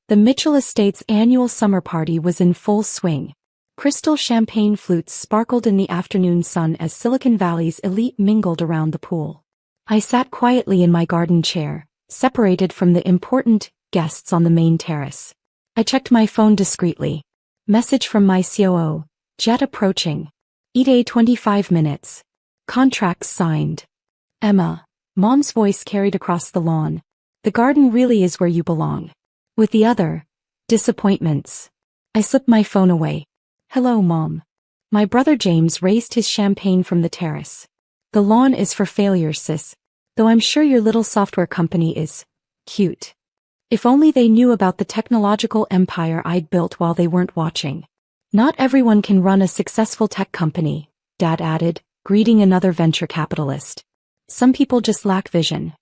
The Mitchell Estates' annual summer party was in full swing. Crystal champagne flutes sparkled in the afternoon sun as Silicon Valley's elite mingled around the pool. I sat quietly in my garden chair, separated from the important guests on the main terrace. I checked my phone discreetly. Message from my COO, jet approaching. ETA 25 minutes. Contracts signed. Emma, Mom's voice carried across the lawn. The garden really is where you belong. With the other disappointments. I slipped my phone away. Hello, Mom. My brother James raised his champagne from the terrace. The lawn is for failures, sis. Though I'm sure your little software company is cute. If only they knew about the technological empire I'd built while they weren't watching. Not everyone can run a successful tech company, Dad added, greeting another venture capitalist. Some people just lack vision.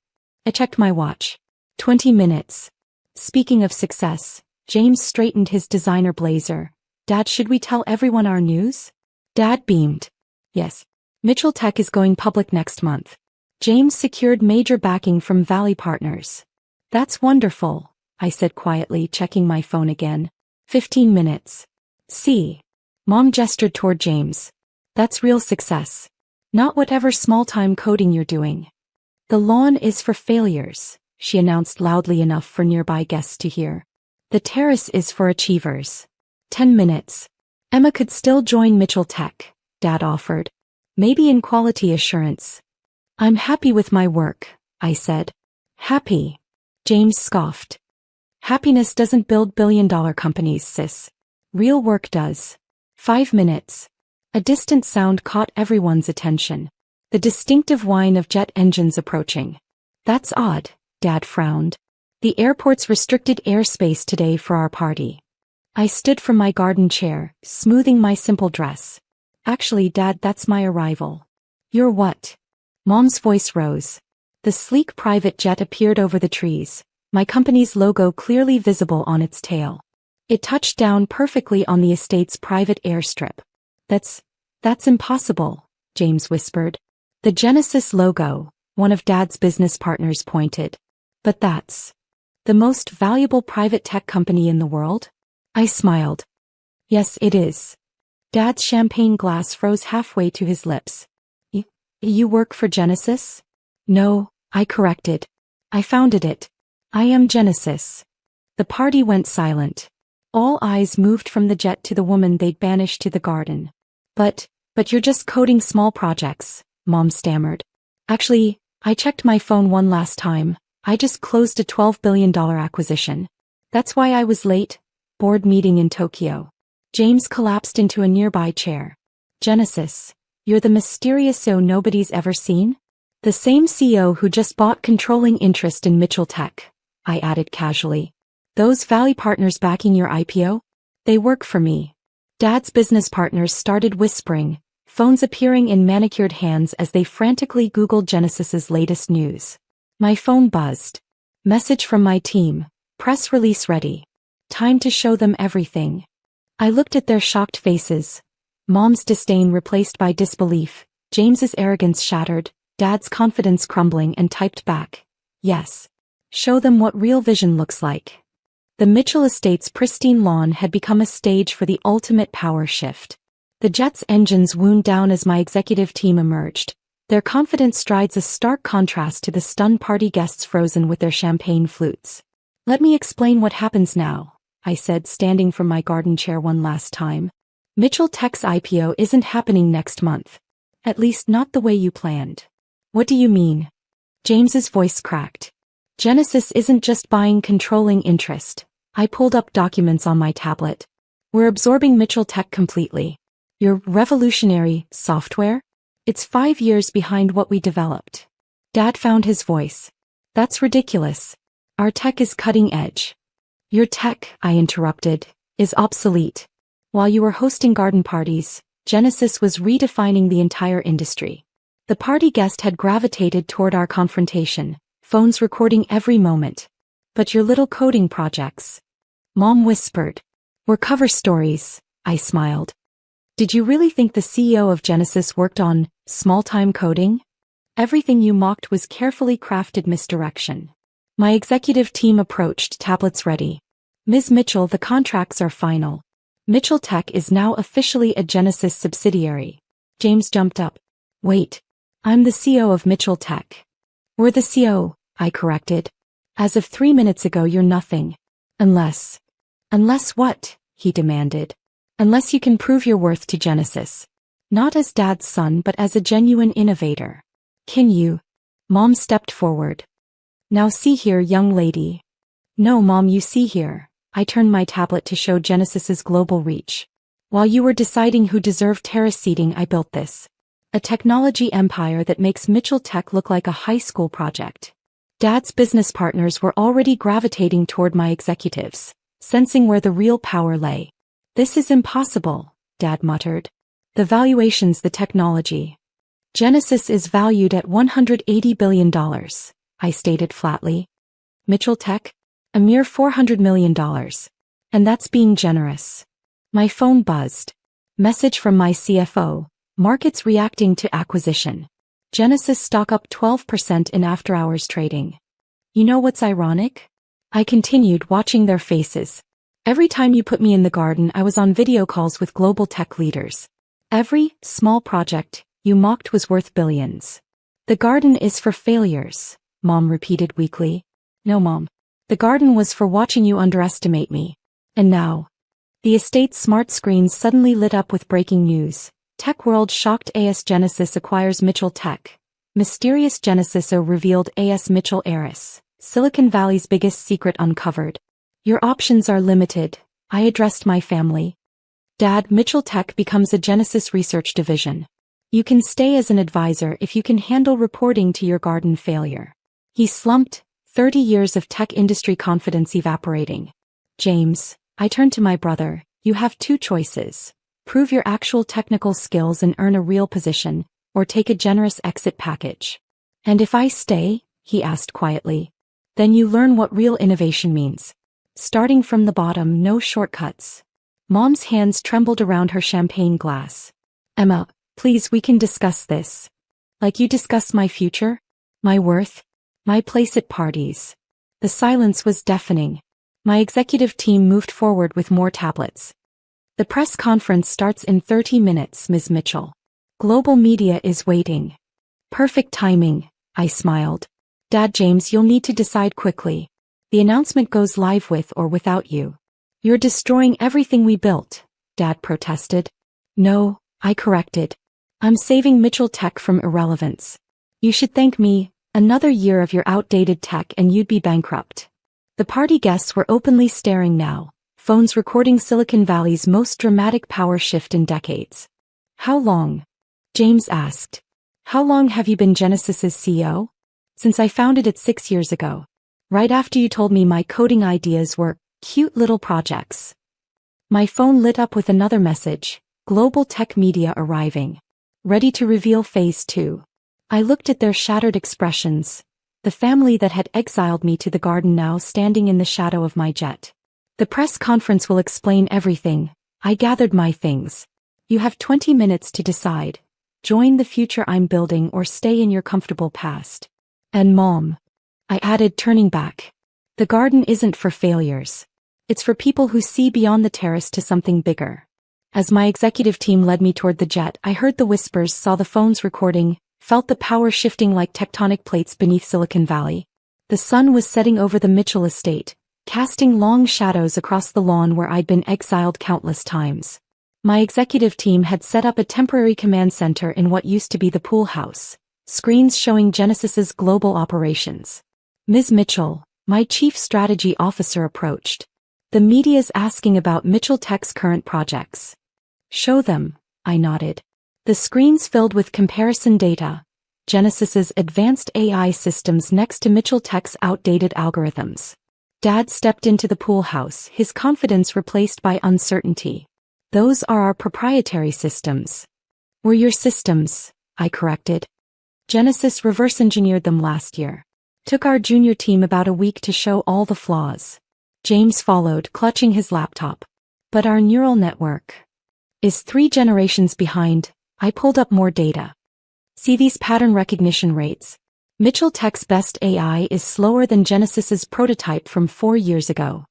I checked my watch. 20 minutes. Speaking of success, James straightened his designer blazer. Dad, should we tell everyone our news? Dad beamed. Yes. Mitchell Tech is going public next month. James secured major backing from Valley Partners. That's wonderful, I said quietly, checking my phone again. 15 minutes. See. Mom gestured toward James. That's real success. Not whatever small-time coding you're doing. The lawn is for failures, she announced loudly enough for nearby guests to hear. The terrace is for achievers. 10 minutes. Emma could still join Mitchell Tech, Dad offered. Maybe in quality assurance. I'm happy with my work, I said. Happy? James scoffed. Happiness doesn't build billion-dollar companies, sis. Real work does. 5 minutes. A distant sound caught everyone's attention. The distinctive whine of jet engines approaching. That's odd, Dad frowned. The airport's restricted airspace today for our party. I stood from my garden chair, smoothing my simple dress. Actually, Dad, that's my arrival. You're what? Mom's voice rose. The sleek private jet appeared over the trees, my company's logo clearly visible on its tail. It touched down perfectly on the estate's private airstrip. That's impossible, James whispered. The Genesis logo, one of Dad's business partners pointed. But that's the most valuable private tech company in the world? I smiled. Yes, it is. Dad's champagne glass froze halfway to his lips. You work for Genesis? No, I corrected. I founded it. I am Genesis. The party went silent. All eyes moved from the jet to the woman they'd banished to the garden. But you're just coding small projects, Mom stammered. Actually, I checked my phone one last time. I just closed a $12 billion acquisition. That's why I was late. Board meeting in Tokyo. James collapsed into a nearby chair. Genesis, you're the mysterious CEO nobody's ever seen? The same CEO who just bought controlling interest in Mitchell Tech, I added casually. Those Valley Partners backing your IPO? They work for me. Dad's business partners started whispering, phones appearing in manicured hands as they frantically Googled Genesis's latest news. My phone buzzed. Message from my team. Press release ready. Time to show them everything. I looked at their shocked faces. Mom's disdain replaced by disbelief, James's arrogance shattered, Dad's confidence crumbling, and typed back. Yes. Show them what real vision looks like. The Mitchell Estates' pristine lawn had become a stage for the ultimate power shift. The jet's engines wound down as my executive team emerged, their confident strides a stark contrast to the stunned party guests frozen with their champagne flutes. Let me explain what happens now, I said, standing from my garden chair one last time. Mitchell Tech's IPO isn't happening next month. At least not the way you planned. What do you mean? James's voice cracked. Genesis isn't just buying controlling interest. I pulled up documents on my tablet. We're absorbing Mitchell Tech completely. Your revolutionary software? It's 5 years behind what we developed. Dad found his voice. That's ridiculous. Our tech is cutting edge. Your tech, I interrupted, is obsolete. While you were hosting garden parties, Genesis was redefining the entire industry. The party guest had gravitated toward our confrontation, phones recording every moment. But your little coding projects. Mom whispered. Were cover stories, I smiled. Did you really think the CEO of Genesis worked on small-time coding? Everything you mocked was carefully crafted misdirection. My executive team approached, tablets ready. Ms. Mitchell, the contracts are final. Mitchell Tech is now officially a Genesis subsidiary. James jumped up. Wait. I'm the CEO of Mitchell Tech. We're the CEO, I corrected. As of 3 minutes ago, you're nothing. Unless. Unless what? He demanded. Unless you can prove your worth to Genesis. Not as Dad's son, but as a genuine innovator. Can you? Mom stepped forward. Now see here, young lady. No, Mom, you see here. I turned my tablet to show Genesis's global reach. While you were deciding who deserved terrace seating, I built this. A technology empire that makes Mitchell Tech look like a high school project. Dad's business partners were already gravitating toward my executives, sensing where the real power lay. This is impossible, Dad muttered. The valuations, the technology. Genesis is valued at $180 billion, I stated flatly. Mitchell Tech? A mere $400 million. And that's being generous. My phone buzzed. Message from my CFO. Markets reacting to acquisition. Genesis stock up 12% in after-hours trading. You know what's ironic? I continued, watching their faces. Every time you put me in the garden, I was on video calls with global tech leaders. Every small project you mocked was worth billions. The garden is for failures, Mom repeated weakly. No, Mom. The garden was for watching you underestimate me. And now. The estate's smart screens suddenly lit up with breaking news. Tech World shocked AS Genesis acquires Mitchell Tech. Mysterious Genesis revealed AS Mitchell heiress. Silicon Valley's biggest secret uncovered. Your options are limited, I addressed my family. Dad, Mitchell Tech becomes a Genesis research division. You can stay as an advisor if you can handle reporting to your garden failure. He slumped, 30 years of tech industry confidence evaporating. James, I turned to my brother, you have two choices. Prove your actual technical skills and earn a real position, or take a generous exit package. And if I stay, he asked quietly, then you learn what real innovation means. Starting from the bottom, no shortcuts. Mom's hands trembled around her champagne glass. Emma, please, we can discuss this. Like you discuss my future? My worth? My place at parties. The silence was deafening. My executive team moved forward with more tablets. The press conference starts in 30 minutes, Ms. Mitchell. Global media is waiting. Perfect timing, I smiled. Dad, James, you'll need to decide quickly. The announcement goes live with or without you. You're destroying everything we built, Dad protested. No, I corrected. I'm saving Mitchell Tech from irrelevance. You should thank me. Another year of your outdated tech and you'd be bankrupt. The party guests were openly staring now, phones recording Silicon Valley's most dramatic power shift in decades. How long? James asked. How long have you been Genesis's CEO? Since I founded it 6 years ago. Right after you told me my coding ideas were cute little projects. My phone lit up with another message. Global tech media arriving. Ready to reveal phase 2. I looked at their shattered expressions. The family that had exiled me to the garden now standing in the shadow of my jet. The press conference will explain everything. I gathered my things. You have 20 minutes to decide. Join the future I'm building or stay in your comfortable past. And Mom, I added, turning back. The garden isn't for failures. It's for people who see beyond the terrace to something bigger. As my executive team led me toward the jet, I heard the whispers, saw the phones recording, felt the power shifting like tectonic plates beneath Silicon Valley. The sun was setting over the Mitchell estate, casting long shadows across the lawn where I'd been exiled countless times. My executive team had set up a temporary command center in what used to be the pool house, screens showing Genesis's global operations. Ms. Mitchell, my chief strategy officer, approached. The media's asking about Mitchell Tech's current projects. Show them, I nodded. The screens filled with comparison data, Genesis's advanced AI systems next to Mitchell Tech's outdated algorithms. Dad stepped into the pool house, his confidence replaced by uncertainty. Those are our proprietary systems. Were your systems, I corrected. Genesis reverse engineered them last year. Took our junior team about a week to show all the flaws. James followed, clutching his laptop. But our neural network is 3 generations behind. I pulled up more data. See these pattern recognition rates. Mitchell Tech's best AI is slower than Genesis's prototype from 4 years ago.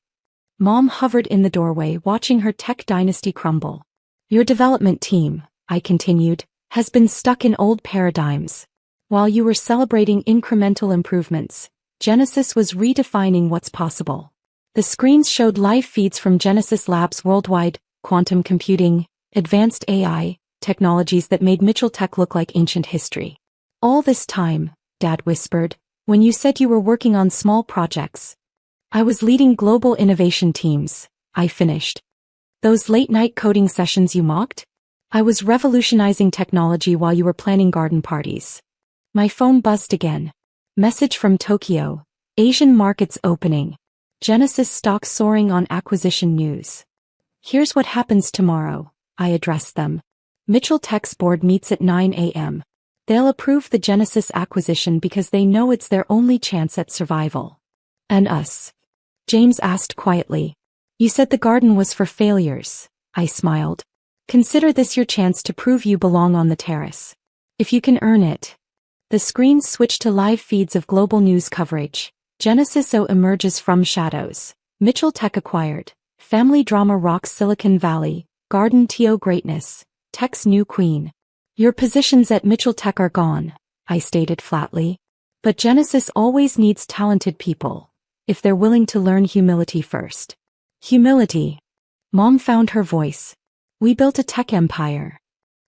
Mom hovered in the doorway watching her tech dynasty crumble. Your development team, I continued, has been stuck in old paradigms. While you were celebrating incremental improvements, Genesis was redefining what's possible. The screens showed live feeds from Genesis Labs worldwide, quantum computing, advanced AI, technologies that made Mitchell Tech look like ancient history. All this time, Dad whispered, when you said you were working on small projects. I was leading global innovation teams, I finished. Those late-night coding sessions you mocked? I was revolutionizing technology while you were planning garden parties. My phone buzzed again. Message from Tokyo. Asian markets opening. Genesis stock soaring on acquisition news. Here's what happens tomorrow, I addressed them. Mitchell Tech's board meets at 9 a.m. They'll approve the Genesis acquisition because they know it's their only chance at survival. And us? James asked quietly. You said the garden was for failures, I smiled. Consider this your chance to prove you belong on the terrace. If you can earn it. The screens switched to live feeds of global news coverage. Genesis O emerges from shadows. Mitchell Tech acquired. Family drama rocks Silicon Valley. Garden TO greatness. Tech's new queen. Your positions at Mitchell Tech are gone, I stated flatly. But Genesis always needs talented people, if they're willing to learn humility first. Humility. Mom found her voice. We built a tech empire.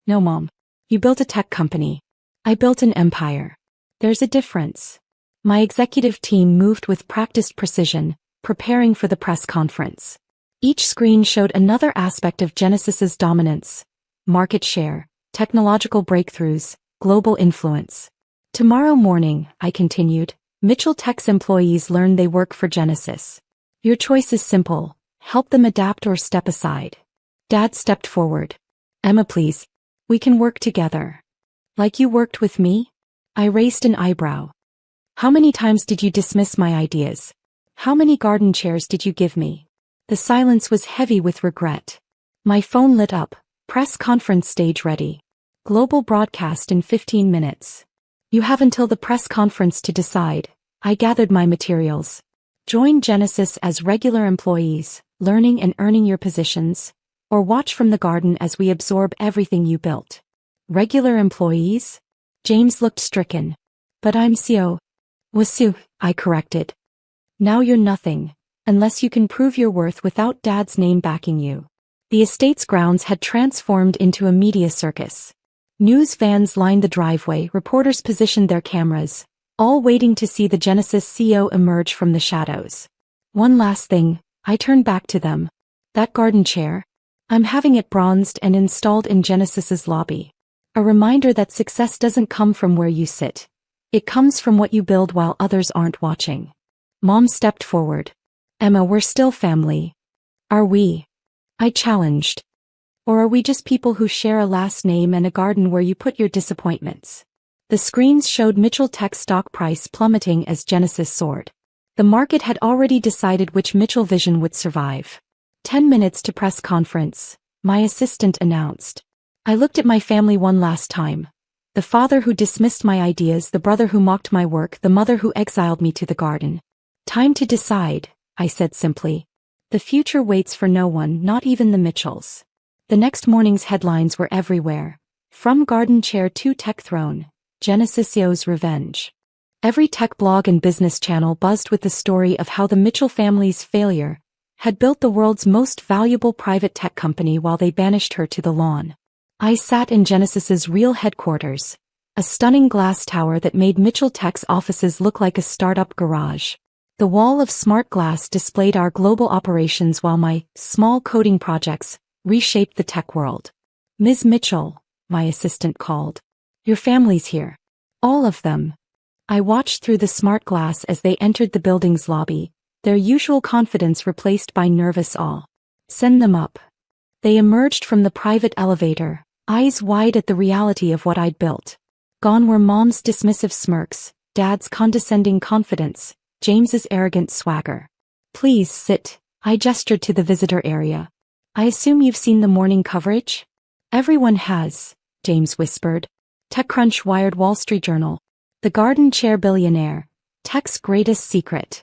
No, Mom. You built a tech company. I built an empire. There's a difference. My executive team moved with practiced precision, preparing for the press conference. Each screen showed another aspect of Genesis's dominance. Market share, technological breakthroughs, global influence. Tomorrow morning, I continued, Mitchell Tech's employees learn they work for Genesis. Your choice is simple, help them adapt or step aside. Dad stepped forward. Emma, please. We can work together. Like you worked with me? I raised an eyebrow. How many times did you dismiss my ideas? How many garden chairs did you give me? The silence was heavy with regret. My phone lit up. Press conference stage ready. Global broadcast in 15 minutes. You have until the press conference to decide. I gathered my materials. Join Genesis as regular employees, learning and earning your positions, or watch from the garden as we absorb everything you built. Regular employees? James looked stricken. But I'm CEO. Wasu, I corrected. Now you're nothing, unless you can prove your worth without Dad's name backing you. The estate's grounds had transformed into a media circus. News vans lined the driveway, reporters positioned their cameras, all waiting to see the Genesis CEO emerge from the shadows. One last thing, I turned back to them. That garden chair? I'm having it bronzed and installed in Genesis's lobby. A reminder that success doesn't come from where you sit. It comes from what you build while others aren't watching. Mom stepped forward. Emma, we're still family. Are we? I challenged. Or are we just people who share a last name and a garden where you put your disappointments? The screens showed Mitchell Tech's stock price plummeting as Genesis soared. The market had already decided which Mitchell vision would survive. 10 minutes to press conference, my assistant announced. I looked at my family one last time. The father who dismissed my ideas, the brother who mocked my work, the mother who exiled me to the garden. Time to decide, I said simply. The future waits for no one, not even the Mitchells. The next morning's headlines were everywhere. From garden chair to tech throne, Genesis's revenge. Every tech blog and business channel buzzed with the story of how the Mitchell family's failure had built the world's most valuable private tech company while they banished her to the lawn. I sat in Genesis's real headquarters, a stunning glass tower that made Mitchell Tech's offices look like a startup garage. The wall of smart glass displayed our global operations while my small coding projects reshaped the tech world. Ms. Mitchell, my assistant called. Your family's here. All of them. I watched through the smart glass as they entered the building's lobby, their usual confidence replaced by nervous awe. Send them up. They emerged from the private elevator, eyes wide at the reality of what I'd built. Gone were Mom's dismissive smirks, Dad's condescending confidence, James's arrogant swagger. Please sit, I gestured to the visitor area. I assume you've seen the morning coverage? Everyone has, James whispered. TechCrunch wired Wall Street Journal. The garden chair billionaire, tech's greatest secret.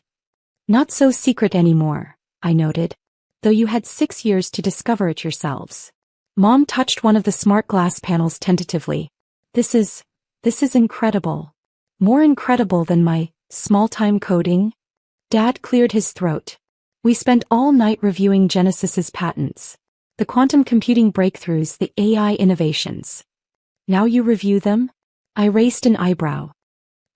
Not so secret anymore, I noted. Though you had 6 years to discover it yourselves. Mom touched one of the smart glass panels tentatively. This is incredible. More incredible than my small-time coding? Dad cleared his throat. We spent all night reviewing Genesis's patents. The quantum computing breakthroughs, the AI innovations. Now you review them? I raised an eyebrow.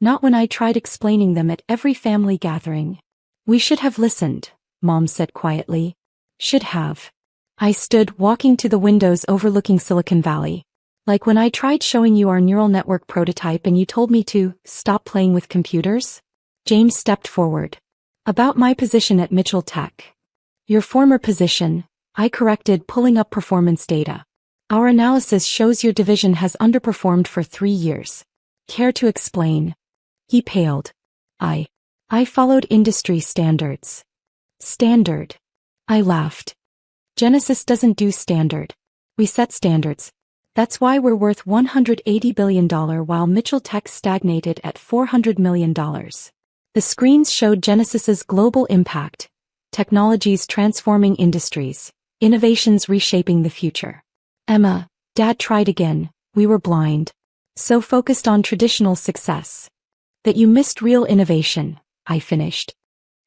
Not when I tried explaining them at every family gathering. We should have listened, Mom said quietly. Should have. I stood, walking to the windows overlooking Silicon Valley. Like when I tried showing you our neural network prototype and you told me to stop playing with computers? James stepped forward. About my position at Mitchell Tech. Your former position, I corrected, pulling up performance data. Our analysis shows your division has underperformed for 3 years. Care to explain? He paled. I followed industry standards. Standard. I laughed. Genesis doesn't do standard. We set standards. That's why we're worth $180 billion while Mitchell Tech stagnated at $400 million. The screens showed Genesis's global impact, technologies transforming industries, innovations reshaping the future. Emma, Dad tried again, we were blind. So focused on traditional success. That you missed real innovation, I finished.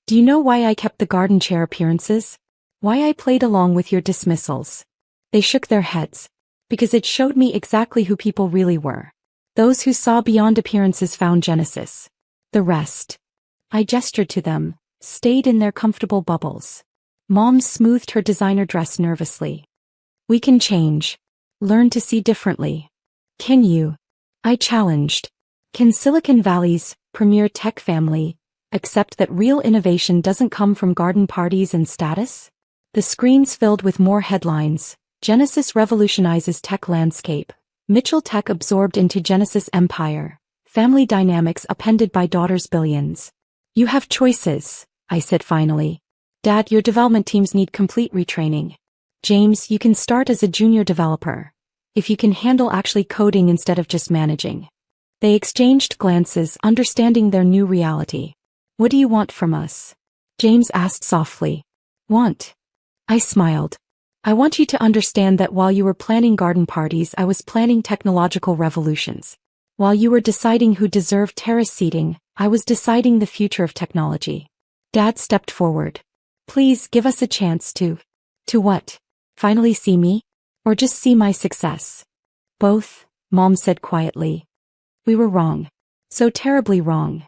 Do you know why I kept the garden chair appearances? Why I played along with your dismissals? They shook their heads. Because it showed me exactly who people really were. Those who saw beyond appearances found Genesis. The rest. I gestured to them, stayed in their comfortable bubbles. Mom smoothed her designer dress nervously. We can change. Learn to see differently. Can you? I challenged. Can Silicon Valley's premier tech family accept that real innovation doesn't come from garden parties and status? The screens filled with more headlines. Genesis revolutionizes tech landscape. Mitchell Tech absorbed into Genesis empire. Family dynamics appended by daughter's billions. You have choices, I said finally. Dad, your development teams need complete retraining. James, you can start as a junior developer. If you can handle actually coding instead of just managing. They exchanged glances, understanding their new reality. What do you want from us? James asked softly. Want? I smiled. I want you to understand that while you were planning garden parties, I was planning technological revolutions. While you were deciding who deserved terrace seating, I was deciding the future of technology. Dad stepped forward. Please give us a chance to what? Finally see me? Or just see my success? Both, Mom said quietly. We were wrong. So terribly wrong.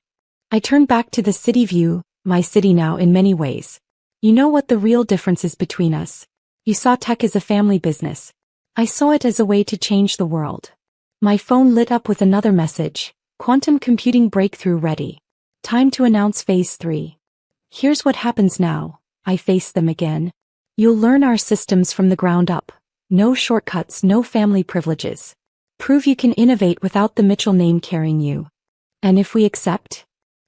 I turned back to the city view, my city now in many ways. You know what the real difference is between us? You saw tech as a family business. I saw it as a way to change the world. My phone lit up with another message. Quantum computing breakthrough ready. Time to announce phase 3. Here's what happens now. I faced them again. You'll learn our systems from the ground up. No shortcuts, no family privileges. Prove you can innovate without the Mitchell name carrying you. And if we accept?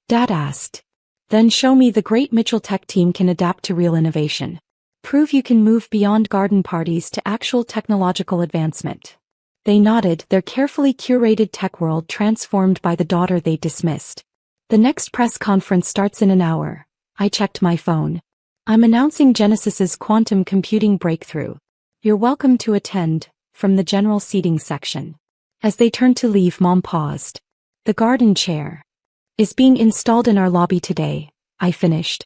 Dad asked. Then show me the great Mitchell Tech team can adapt to real innovation. Prove you can move beyond garden parties to actual technological advancement. They nodded, their carefully curated tech world transformed by the daughter they dismissed. The next press conference starts in an hour. I checked my phone. I'm announcing Genesis's quantum computing breakthrough. You're welcome to attend, from the general seating section. As they turned to leave, Mom paused. The garden chair is being installed in our lobby today, I finished.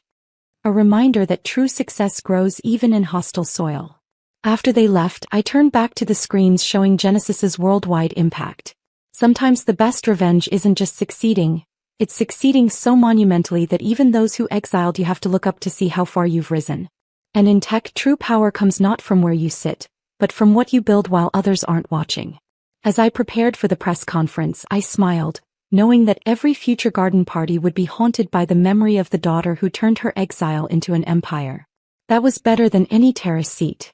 A reminder that true success grows even in hostile soil. After they left, I turned back to the screens showing Genesis's worldwide impact. Sometimes the best revenge isn't just succeeding, it's succeeding so monumentally that even those who exiled you have to look up to see how far you've risen. And in tech, true power comes not from where you sit, but from what you build while others aren't watching. As I prepared for the press conference, I smiled, knowing that every future garden party would be haunted by the memory of the daughter who turned her exile into an empire. That was better than any terrace seat.